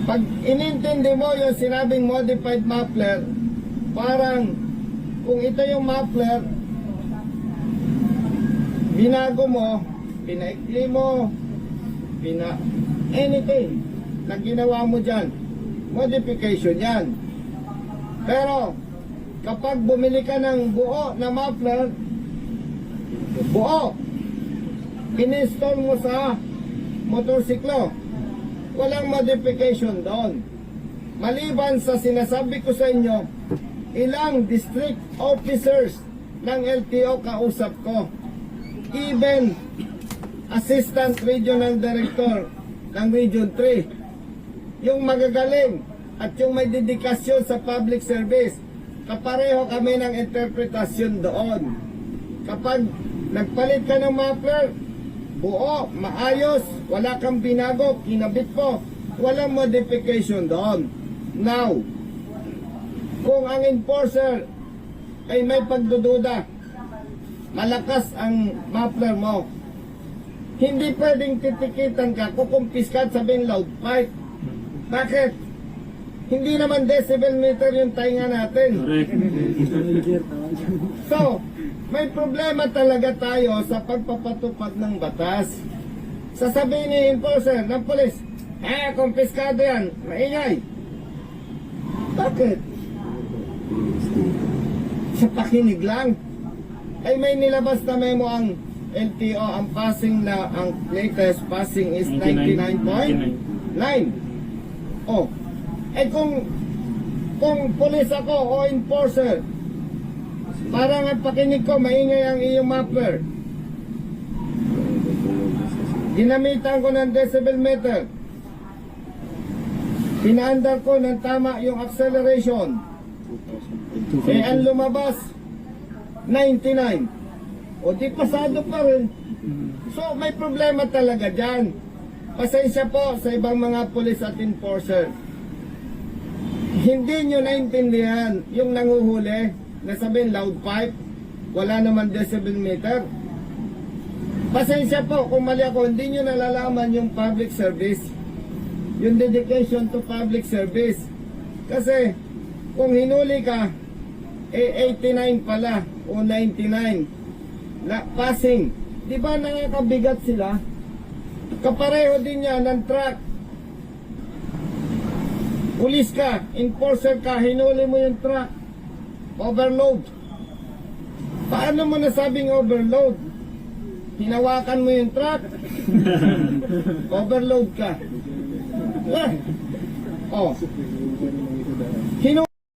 Pag inintindi mo yung sinabing modified muffler, parang kung ito yung muffler, binago mo, pinaikli mo, anything na ginawa mo dyan, modification yan. Pero kapag bumili ka ng buo na muffler, buo, in-install mo sa motorsiklo, walang modification doon. Maliban sa sinasabi ko sa inyo, ilang district officers ng LTO kausap ko, even Assistant Regional Director ng Region 3, yung magagaling at yung may dedikasyon sa public service, kapareho kami ng interpretasyon doon. Kapag nagpalit ka ng muffler, buo, maayos, wala kang binago, kinabit mo, walang modification doon. Now, kung ang enforcer ay may pagdududa, malakas ang muffler mo, hindi pwedeng titikitan ka, kukumpiskat, sabihin loud pipe. Bakit? Hindi naman decibel meter yung tainga natin. So, may problema talaga tayo sa pagpapatupad ng batas. Sasabihin ni enforcer ng polis, kumpiskado yan, maingay. Bakit? Sa pakinig lang. Ay may nilabas na memo ang LTO, ang passing na, ang latest passing is 99.9. Oh, kung pulis ako o enforcer, parang ang pakinig ko, maingay ang iyong muffler. Ginamitan ko ng decibel meter. Pinaandar ko ng tama yung acceleration. Ang lumabas, 99. O di pasado pa rin. So may problema talaga dyan. Pasensya po sa ibang mga pulis at enforcer. Hindi nyo naintindihan yung nanguhuli na sabihin loud pipe, wala naman decibel meter. Pasensya po kung mali ako, hindi nyo nalalaman yung public service, yung dedication to public service. Kasi kung hinuli ka, 89 pala o 99 na passing, di ba nakakabigat sila? Kapareho din yan ng truck. Pulis ka, enforcer ka, hinuli mo yung truck, overload. Paano mo nasabing overload? Hinawakan mo yung truck, overload ka. Oh.